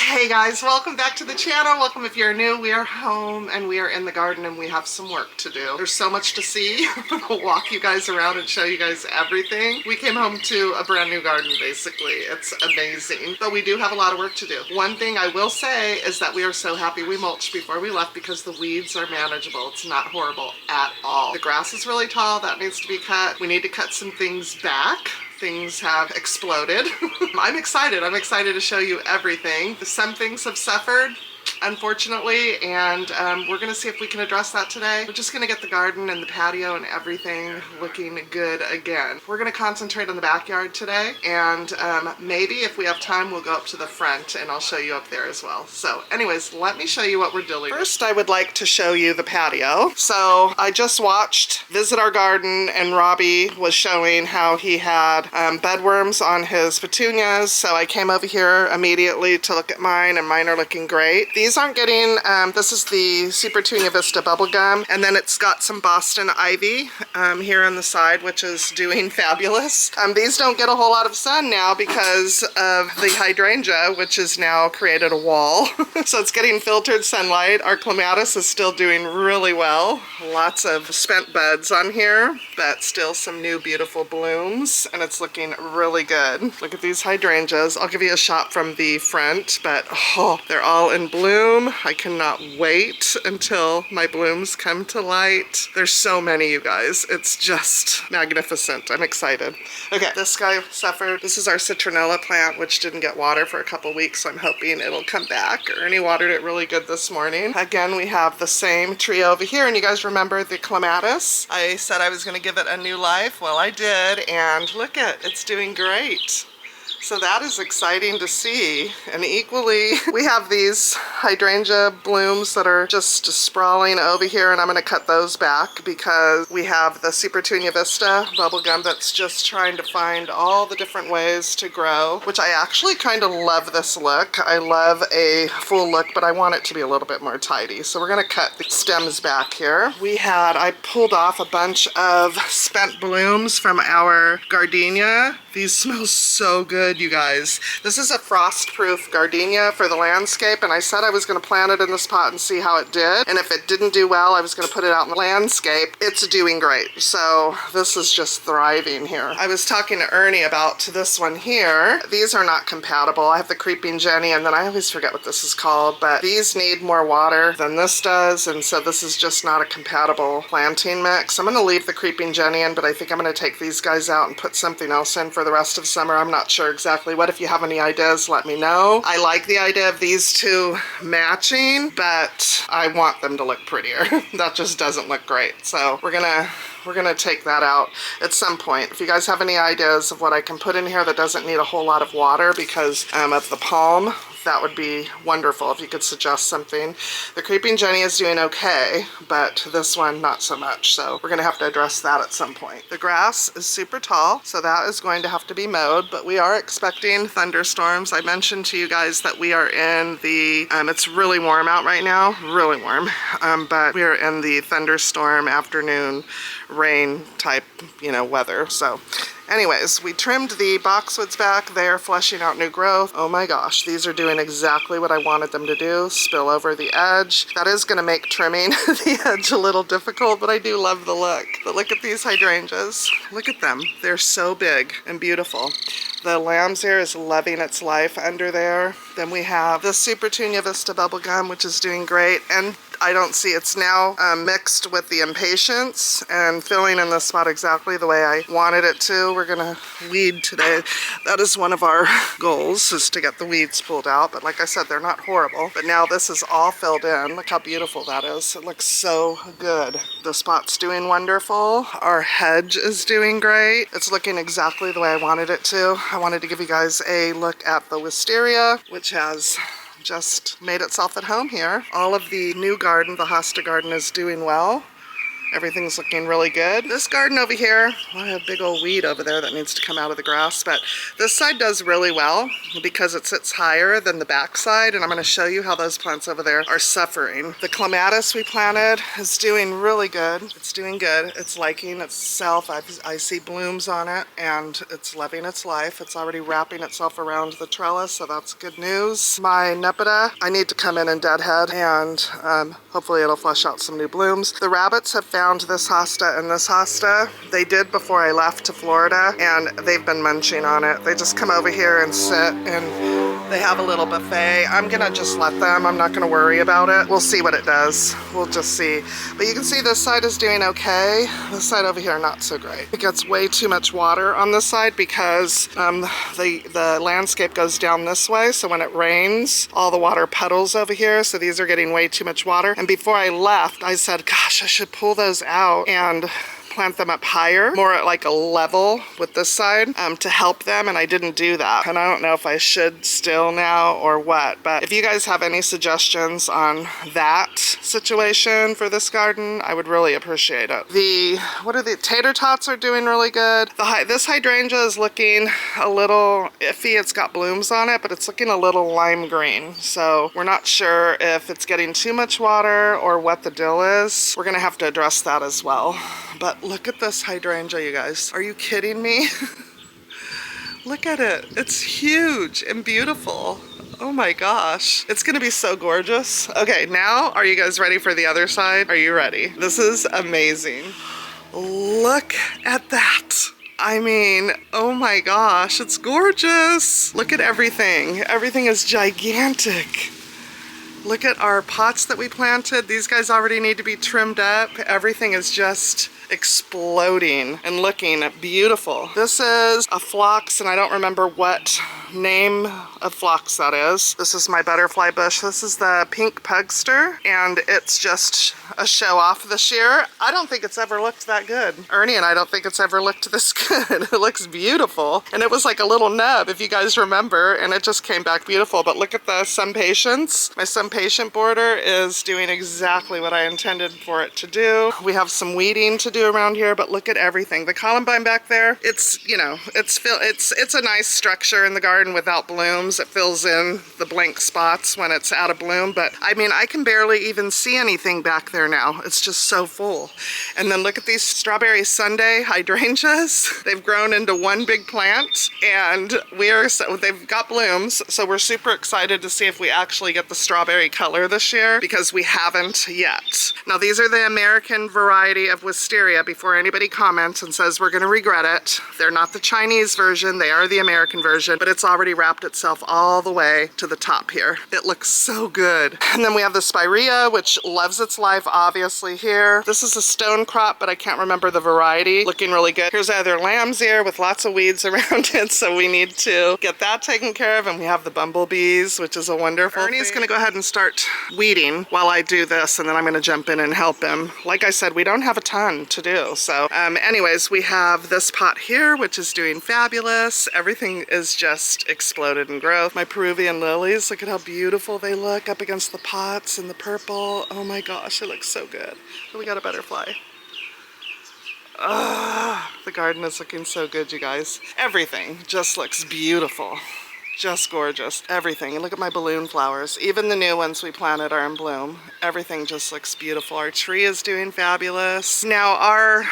Hey guys, welcome back to the channel. Welcome if you're new. We are home and we are in the garden and we have some work to do. There's so much to see. I'll walk you guys around and show you guys everything. We came home to a brand new garden basically. It's amazing, but we do have a lot of work to do. One thing I will say is that we are so happy we mulched before we left because the weeds are manageable. It's not horrible at all. The grass is really tall. That needs to be cut. We need to cut some things back. Things have exploded. I'm excited to show you everything. Some things have suffered, unfortunately, and we're gonna see if we can address that today. We're just gonna get the garden and the patio and everything looking good again. We're gonna concentrate on the backyard today, and maybe if we have time, we'll go up to the front and I'll show you up there as well. So anyways, let me show you what we're doing. First, I would like to show you the patio. So I just watched Visit Our Garden and Robbie was showing how he had bedworms on his petunias. So I came over here immediately to look at mine, and mine are looking great. These aren't getting, this is the 𝓕𝓪𝓻𝓭𝓮𝓷 𝓣𝓻𝓮, and then it's got some Boston ivy here on the side, which is doing fabulous. These don't get a whole lot of sun now because of the hydrangea, which has now created a wall. So it's getting filtered sunlight. Our clematis is still doing really well. Lots of spent buds on here, but still some new beautiful blooms, and it's looking really good. Look at these hydrangeas. I'll give you a shot from the front, but oh, they're all in bloom. I cannot wait until my blooms come to light. There's so many, you guys. It's just magnificent. I'm excited. Okay, this guy suffered. This is our citronella plant, which didn't get water for a couple weeks, so I'm hoping it'll come back. Ernie watered it really good this morning. Again, we have the same tree over here, and you guys remember the clematis? I said I was going to give it a new life. Well, I did, and look at, it's doing great. So that is exciting to see. And equally, we have these hydrangea blooms that are just sprawling over here, and I'm gonna cut those back because we have the 𝓕�R𝓻𝓭𝓮𝓷 𝓣𝓻𝓮 that's just trying to find all the different ways to grow, which I actually kind of love this look. I love a full look, but I want it to be a little bit more tidy. So we're gonna cut the stems back here. I pulled off a bunch of spent blooms from our gardenia. These smell so good, you guys. This is a frost-proof gardenia for the landscape, and I said I was going to plant it in this pot and see how it did. And if it didn't do well, I was going to put it out in the landscape. It's doing great. So this is just thriving here. I was talking to Ernie about this one here. These are not compatible. I have the Creeping Jenny, and then I always forget what this is called, but these need more water than this does, and so this is just not a compatible planting mix. I'm going to leave the Creeping Jenny in, but I think I'm going to take these guys out and put something else in for the rest of summer. I'm not sure exactly what. If you have any ideas, let me know. I like the idea of these two matching, but I want them to look prettier. That just doesn't look great. So we're gonna take that out at some point. If you guys have any ideas of what I can put in here that doesn't need a whole lot of water because of the palm, that would be wonderful if you could suggest something. The Creeping Jenny is doing okay, but this one not so much, so we're gonna have to address that at some point. The grass is super tall, so that is going to have to be mowed, but we are expecting thunderstorms. I mentioned to you guys that we are in the, it's really warm out right now, really warm, but we are in the thunderstorm afternoon rain type, weather, so. Anyways, we trimmed the boxwoods back. They are fleshing out new growth. Oh my gosh, these are doing exactly what I wanted them to do, spill over the edge. That is gonna make trimming the edge a little difficult, but I do love the look. But look at these hydrangeas. Look at them. They're so big and beautiful. The lambs here is loving its life under there. Then we have the 𝓕𝓪𝓻𝓭𝓮𝓷 𝓣𝓻𝓮, which is doing great. And I don't see it's now mixed with the impatience and filling in the spot exactly the way I wanted it to. We're gonna weed today. That is one of our goals, is to get the weeds pulled out. But like I said, they're not horrible. But now this is all filled in. Look how beautiful that is. It looks so good. The spot's doing wonderful. Our hedge is doing great. It's looking exactly the way I wanted it to. I wanted to give you guys a look at the wisteria, which has just made itself at home here. All of the new garden, the hosta garden, is doing well. Everything's looking really good. This garden over here, I have a big old weed over there that needs to come out of the grass, but this side does really well because it sits higher than the back side, and I'm going to show you how those plants over there are suffering. The clematis we planted is doing really good. It's doing good. It's liking itself. I see blooms on it, and it's loving its life. It's already wrapping itself around the trellis, so that's good news. My lepida, I need to come in and deadhead, and hopefully it'll flush out some new blooms. The rabbits have found this hosta and this hosta. They did before I left to Florida, and they've been munching on it. They just come over here and sit, and they have a little buffet. I'm gonna just let them. I'm not gonna worry about it. We'll see what it does. We'll just see. But you can see this side is doing okay. This side over here, not so great. It gets way too much water on this side because the landscape goes down this way, so when it rains, all the water puddles over here, so these are getting way too much water. And before I left, I said, gosh, I should pull those out and plant them up higher, more at like a level with this side to help them, and I didn't do that. And I don't know if I should still now or what, but if you guys have any suggestions on that situation for this garden, I would really appreciate it. The tater tots are doing really good. This hydrangea is looking a little iffy. It's got blooms on it, but it's looking a little lime green, so we're not sure if it's getting too much water or what the deal is. We're gonna have to address that as well. But look at this hydrangea, you guys. Are you kidding me? Look at it. It's huge and beautiful. Oh my gosh. It's gonna be so gorgeous. Okay, now are you guys ready for the other side? Are you ready? This is amazing. Look at that. I mean, oh my gosh, it's gorgeous. Look at everything. Everything is gigantic. Look at our pots that we planted. These guys already need to be trimmed up. Everything is just exploding and looking beautiful. This is a phlox, and I don't remember what name of phlox that is. This is my butterfly bush. This is the pink pugster, and it's just a show off this year. I don't think it's ever looked that good. Ernie and I don't think it's ever looked this good. It looks beautiful, and it was like a little nub, if you guys remember, and it just came back beautiful. But look at the Some Patience. My Some Patient border is doing exactly what I intended for it to do. We have some weeding to do around here, but look at everything. The columbine back there, it's, you know, it's a nice structure in the garden without blooms. It fills in the blank spots when it's out of bloom, but I mean, I can barely even see anything back there now. It's just so full. And then look at these strawberry Sunday hydrangeas. They've grown into one big plant, and they've got blooms, so we're super excited to see if we actually get the strawberry color this year, because we haven't yet. Now, these are the American variety of wisteria. Before anybody comments and says we're going to regret it, they're not the Chinese version, they are the American version, but it's already wrapped itself all the way to the top here. It looks so good. And then we have the spirea, which loves its life obviously here. This is a stone crop, but I can't remember the variety. Looking really good. Here's either lamb's ear with lots of weeds around it, so we need to get that taken care of. And we have the bumblebees, which is a wonderful Ernie's going to go ahead and start weeding while I do this, and then I'm going to jump in and help him. Like I said, we don't have a ton to do. So anyways, we have this pot here, which is doing fabulous. Everything is just exploded in growth. My Peruvian lilies, look at how beautiful they look up against the pots and the purple. Oh my gosh, it looks so good. Oh, we got a butterfly. The garden is looking so good, you guys. Everything just looks beautiful. Just gorgeous. Everything. And look at my balloon flowers. Even the new ones we planted are in bloom. Everything just looks beautiful. Our tree is doing fabulous. Now our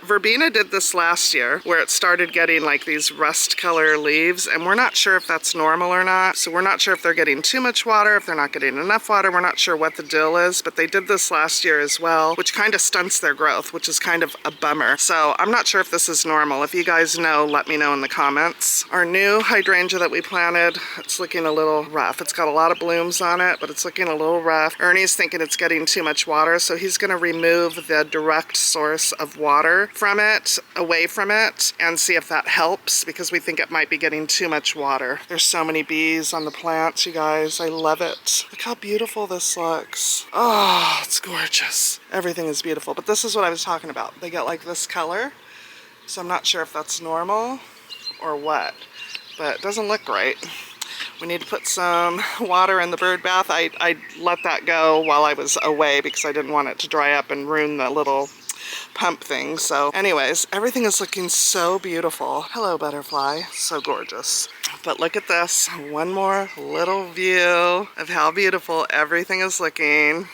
verbena did this last year, where it started getting like these rust color leaves, and we're not sure if that's normal or not. So we're not sure if they're getting too much water, if they're not getting enough water. We're not sure what the deal is, but they did this last year as well, which kind of stunts their growth, which is kind of a bummer. So I'm not sure if this is normal. If you guys know, let me know in the comments. Our new hydrangea that we planted, it's looking a little rough. It's got a lot of blooms on it, but it's looking a little rough. Ernie's thinking it's getting too much water, so he's going to remove the direct source of water from it, away from it, and see if that helps, because we think it might be getting too much water. There's so many bees on the plants, you guys. I love it. Look how beautiful this looks. Oh, it's gorgeous. Everything is beautiful, but this is what I was talking about. They get like this color, so I'm not sure if that's normal or what, but it doesn't look right. We need to put some water in the bird bath. I let that go while I was away because I didn't want it to dry up and ruin the little pump thing. So anyways, everything is looking so beautiful. Hello, butterfly. So gorgeous. But look at this. One more little view of how beautiful everything is looking.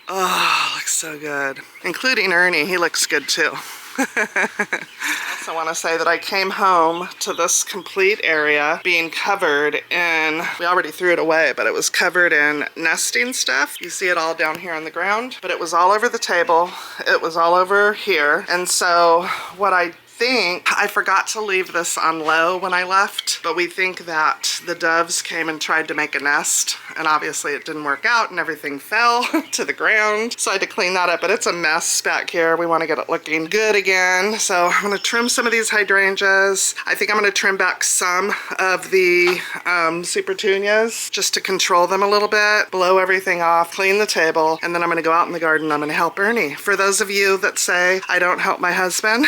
Oh, looks so good. Including Ernie. He looks good too. I also want to say that I came home to this complete area being covered in, we already threw it away, but it was covered in nesting stuff. You see it all down here on the ground, but it was all over the table. It was all over here. And so what I think, I forgot to leave this on low when I left, but we think that the doves came and tried to make a nest, and obviously it didn't work out and everything fell to the ground. So I had to clean that up, but it's a mess back here. We want to get it looking good again. So I'm going to trim some of these hydrangeas. I think I'm going to trim back some of the 𝓤𝓪𝓻𝓭𝓮s just to control them a little bit, blow everything off, clean the table, and then I'm going to go out in the garden. I'm going to help Ernie. For those of you that say I don't help my husband,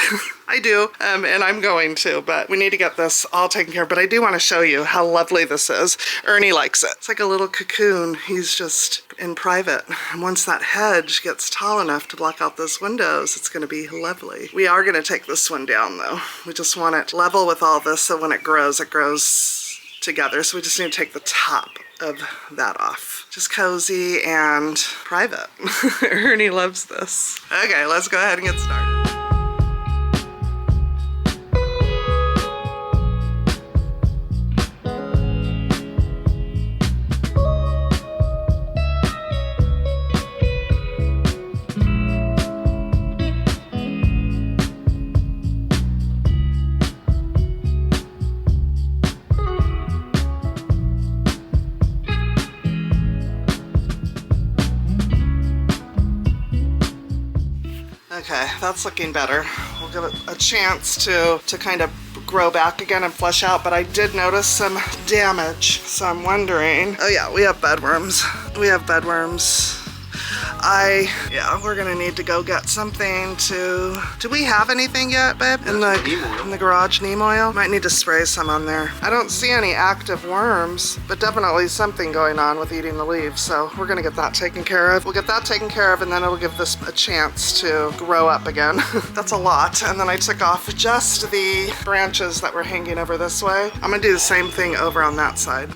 I do, and I'm going to, but we need to get this all taken care of. But I do want to show you how lovely this is. Ernie likes it. It's like a little cocoon. He's just in private. And once that hedge gets tall enough to block out those windows, it's going to be lovely. We are going to take this one down though. We just want it level with all this so when it grows together. So we just need to take the top of that off. Just cozy and private. Ernie loves this. Okay, let's go ahead and get started. Okay, that's looking better. We'll give it a chance to kind of grow back again and flush out, but I did notice some damage, so I'm wondering. Oh yeah, we have bedworms. We have bedworms. Yeah, we're gonna need to go get something to, do we have anything yet, babe? In the garage, neem oil? Might need to spray some on there. I don't see any active worms, but definitely something going on with eating the leaves, so we're gonna get that taken care of. We'll get that taken care of, and then it'll give this a chance to grow up again. That's a lot. And then I took off just the branches that were hanging over this way. I'm gonna do the same thing over on that side.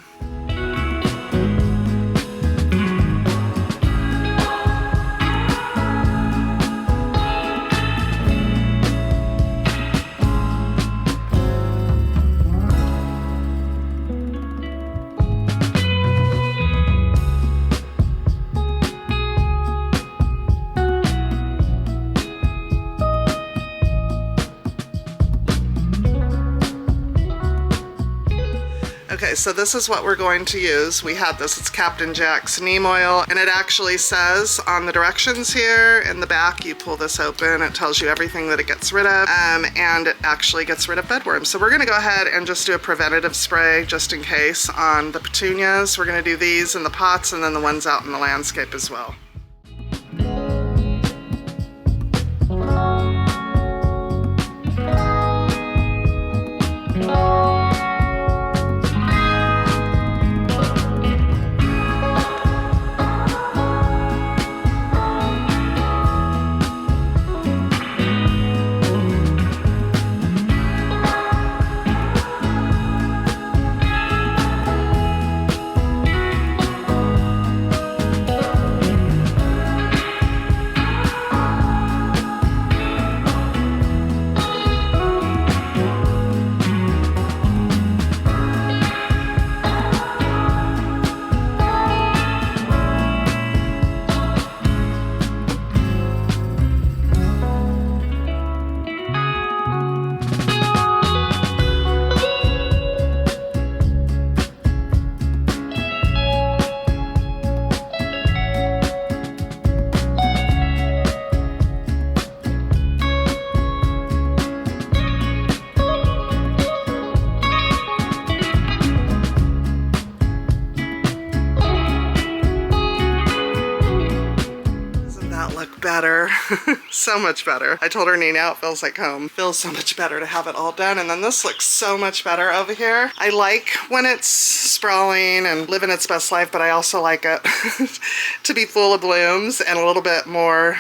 Okay, so this is what we're going to use. We had this, it's Captain Jack's neem oil, and it actually says on the directions here in the back, you pull this open, it tells you everything that it gets rid of, and it actually gets rid of bedworms. So we're gonna go ahead and just do a preventative spray just in case on the petunias. We're gonna do these in the pots and then the ones out in the landscape as well. better. So much better. I told Ernie now it feels like home. Feels so much better to have it all done. And then this looks so much better over here. I like when it's sprawling and living its best life, but I also like it to be full of blooms and a little bit more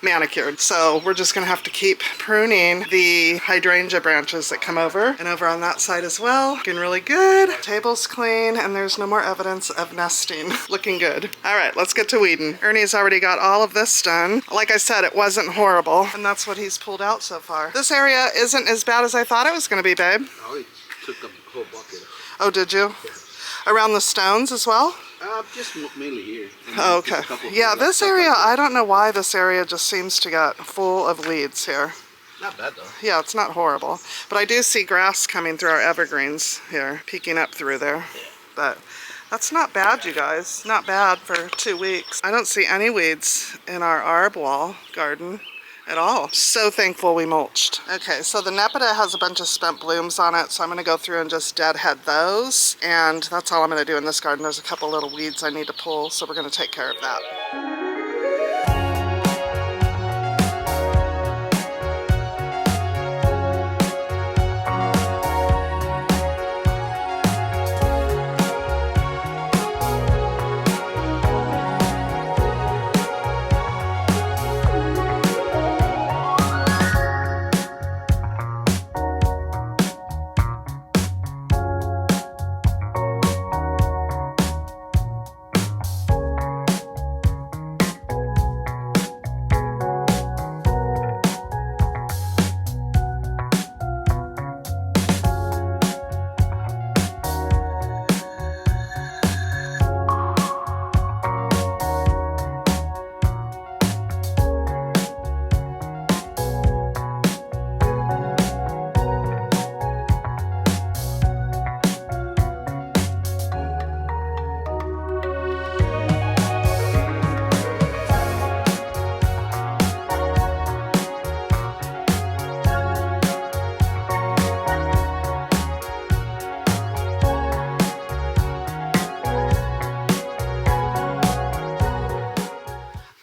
manicured. So we're just gonna have to keep pruning the hydrangea branches that come over, and over on that side as well. Looking really good. Table's clean and there's no more evidence of nesting. Looking good. All right, let's get to weeding. Ernie's already got all of this done. Like I said, it wasn't horrible, and that's what he's pulled out so far. This area isn't as bad as I thought it was gonna be, babe. Oh, he took a whole bucket. Oh, did you? Around the stones as well? Just mainly here. Oh, okay. Yeah, this area, I don't know why this area just seems to get full of weeds here. Not bad though. Yeah, it's not horrible. But I do see grass coming through our evergreens here, peeking up through there. Yeah. But that's not bad, you guys. Not bad for 2 weeks. I don't see any weeds in our arbor wall garden at all. So thankful we mulched. Okay, so the lepida has a bunch of spent blooms on it, so I'm gonna go through and just deadhead those, and that's all I'm gonna do in this garden. There's a couple little weeds I need to pull, so we're gonna take care of that.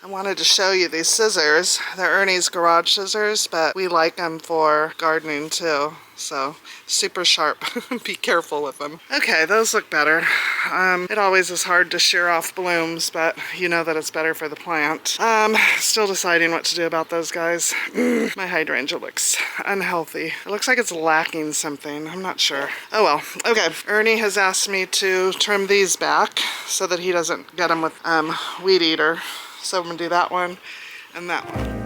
Wanted to show you these scissors. They're Ernie's garage scissors, but we like them for gardening too. So super sharp. Be careful with them. Okay, those look better. It always is hard to shear off blooms, but you know that it's better for the plant. Still deciding what to do about those guys. My hydrangea looks unhealthy. It looks like it's lacking something. I'm not sure. Oh well. Okay, Ernie has asked me to trim these back so that he doesn't get them with weed eater. So I'm gonna do that one and that one.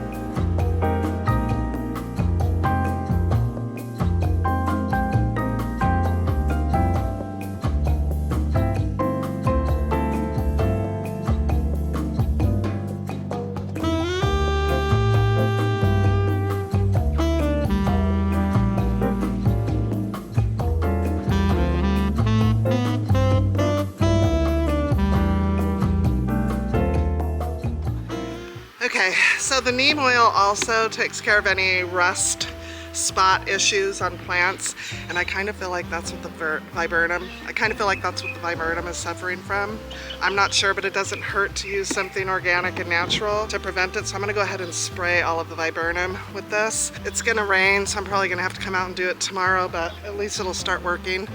Okay, so the neem oil also takes care of any rust spot issues on plants, and I kind of feel like that's what the viburnum, is suffering from. I'm not sure, but it doesn't hurt to use something organic and natural to prevent it, so I'm gonna go ahead and spray all of the viburnum with this. It's gonna rain, so I'm probably gonna have to come out and do it tomorrow, but at least it'll start working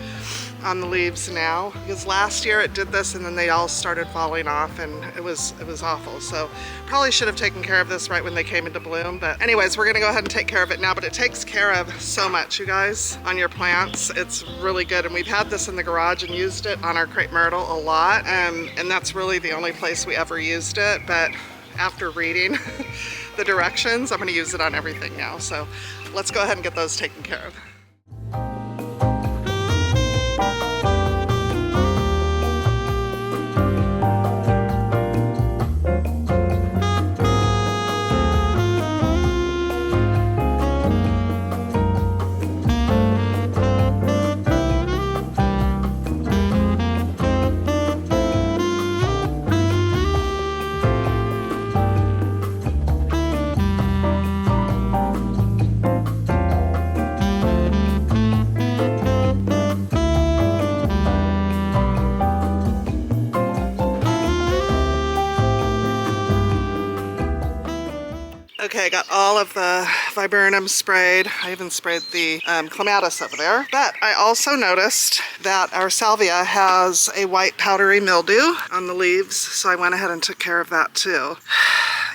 on the leaves now, because last year it did this and then they all started falling off, and it was awful. So probably should have taken care of this right when they came into bloom, but anyways, we're gonna go ahead and take care of it now. But it takes care of so much, you guys, on your plants. It's really good, and we've had this in the garage and used it on our crepe myrtle a lot, and that's really the only place we ever used it. But after reading the directions, I'm gonna use it on everything now. So let's go ahead and get those taken care of. Okay, I got all of the viburnum sprayed. I even sprayed the clematis over there. But I also noticed that our salvia has a white powdery mildew on the leaves, so I went ahead and took care of that too.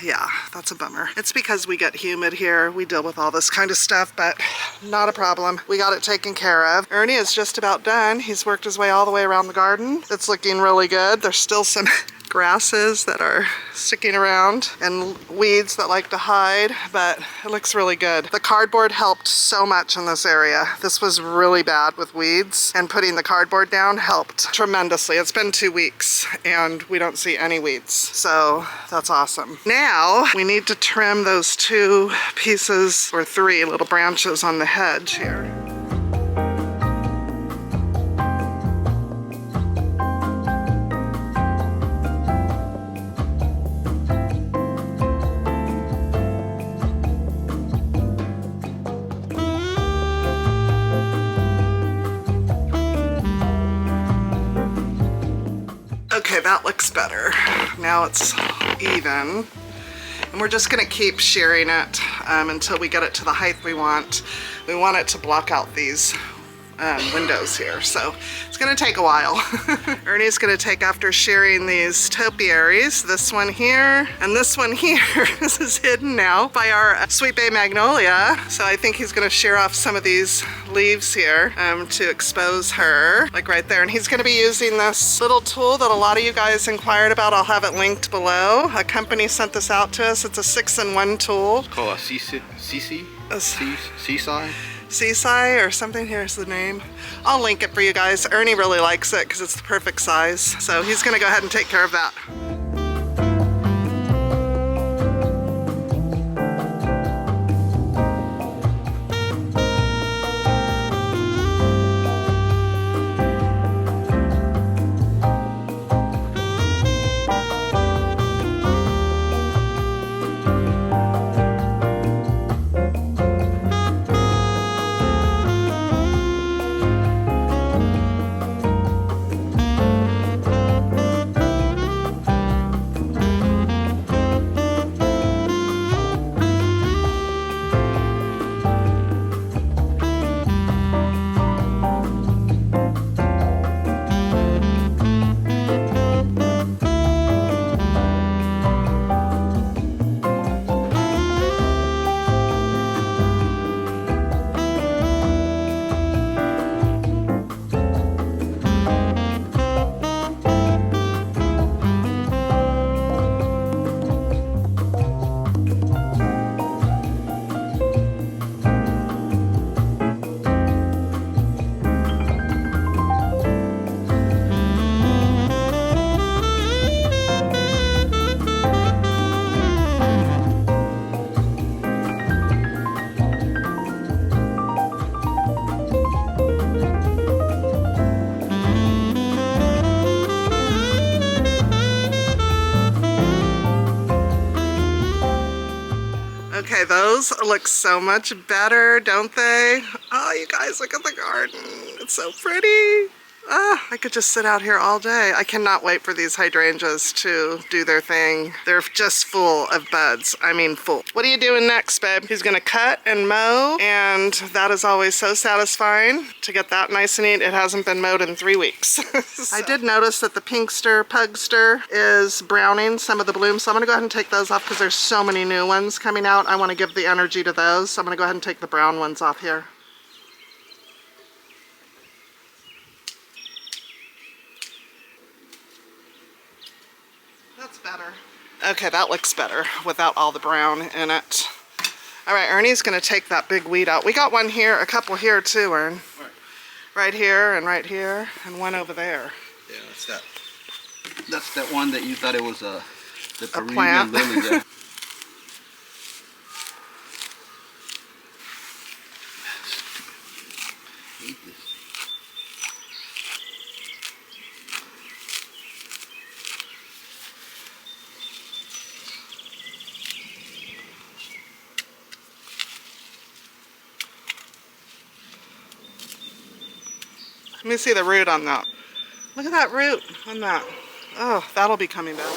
Yeah, that's a bummer. It's because we get humid here. We deal with all this kind of stuff, but not a problem. We got it taken care of. Ernie is just about done. He's worked his way all the way around the garden. It's looking really good. There's still some grasses that are sticking around and weeds that like to hide, but it looks really good. The cardboard helped so much in this area. This was really bad with weeds, and putting the cardboard down helped tremendously. It's been 2 weeks and we don't see any weeds, so that's awesome. Now we need to trim those 2 pieces or 3 little branches on the hedge here. Okay, that looks better. Now it's even. And we're just gonna keep shearing it until we get it to the height we want. We want it to block out these windows here, so it's gonna take a while. Ernie's gonna take after shearing these topiaries, this one here and this one here. This is hidden now by our sweet bay magnolia, so I think he's gonna shear off some of these leaves here to expose her, like right there. And he's gonna be using this little tool that a lot of you guys inquired about. I'll have it linked below. A company sent this out to us. It's a 6-in-1 tool. It's called a 𝓬𝓪𝓻𝓭 or something. Here's the name. I'll link it for you guys. Ernie really likes it because it's the perfect size. So he's gonna go ahead and take care of that. Okay, those look so much better, don't they? Oh, you guys, look at the garden. It's so pretty. I could just sit out here all day. I cannot wait for these hydrangeas to do their thing. They're just full of buds. I mean, full. What are you doing next, babe? He's gonna cut and mow, and that is always so satisfying to get that nice and neat. It hasn't been mowed in 3 weeks. So. I did notice that the pinkster, pugster is browning some of the blooms, so I'm gonna go ahead and take those off because there's so many new ones coming out. I wanna give the energy to those, so I'm gonna go ahead and take the brown ones off here. That's better. Okay, that looks better without all the brown in it. All right, Ernie's gonna take that big weed out. We got one here, a couple here too, Ern. Right here, and one over there. Yeah, that's that. That's that one that you thought it was the Peruvian plant. lily. Yeah. Let me see the root on that. Look at that root on that. Oh, that'll be coming back.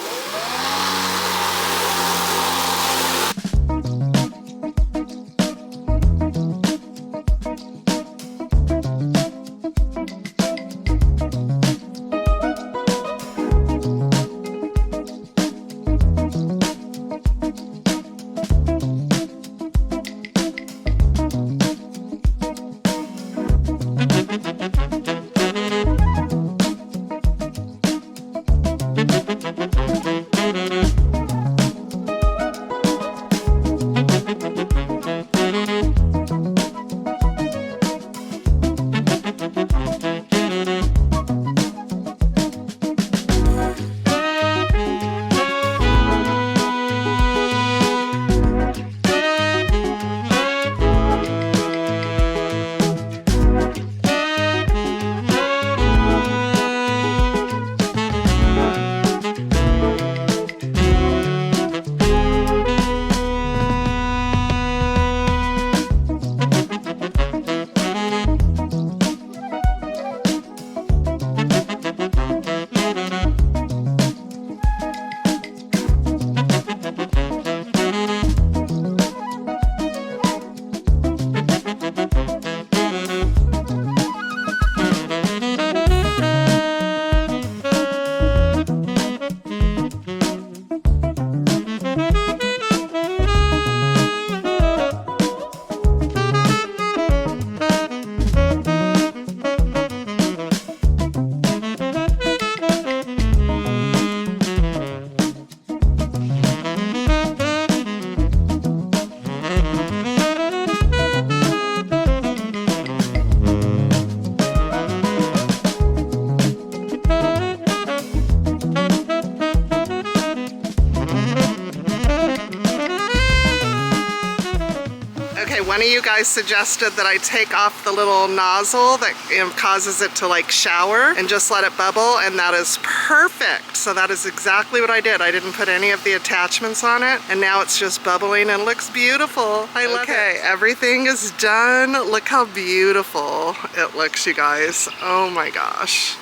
one of you guys suggested that I take off the little nozzle that causes it to like shower and just let it bubble, and that is perfect. So that is exactly what I did. I didn't put any of the attachments on it, and now it's just bubbling and looks beautiful. I love it. Okay, everything is done. Look how beautiful it looks, you guys. Oh my gosh.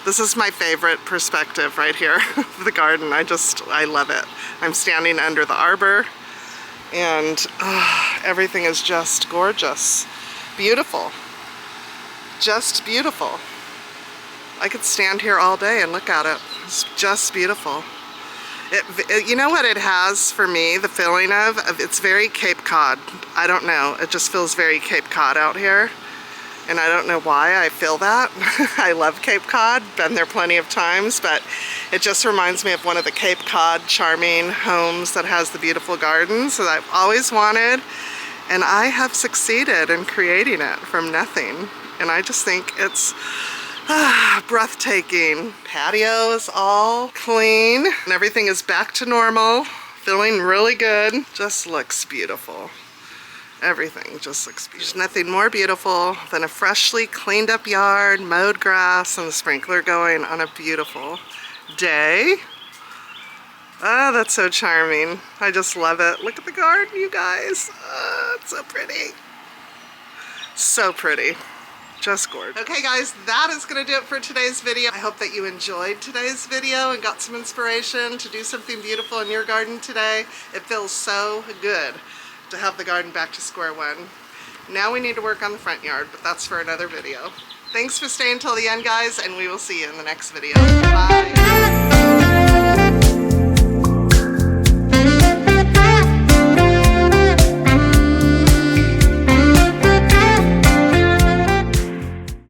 This is my favorite perspective right here of the garden. I love it. I'm standing under the arbor, and everything is just gorgeous. Beautiful. Just beautiful. I could stand here all day and look at it. It's just beautiful. You know what it has for me, the feeling of it's very Cape Cod. I don't know, it just feels very Cape Cod out here. And I don't know why I feel that. I love Cape Cod, been there plenty of times, but it just reminds me of one of the Cape Cod charming homes that has the beautiful gardens that I've always wanted, and I have succeeded in creating it from nothing. And I just think it's breathtaking. Patio is all clean, and everything is back to normal, feeling really good. Just looks beautiful. Everything just looks beautiful. There's nothing more beautiful than a freshly cleaned up yard, mowed grass, and the sprinkler going on a beautiful day. Oh, that's so charming. I just love it. Look at the garden, you guys. Oh, it's so pretty. So pretty. Just gorgeous. Okay guys, that is going to do it for today's video. I hope that you enjoyed today's video and got some inspiration to do something beautiful in your garden today. It feels so good to have the garden back to square one. Now we need to work on the front yard, but that's for another video. Thanks for staying till the end, guys, and we will see you in the next video. Bye.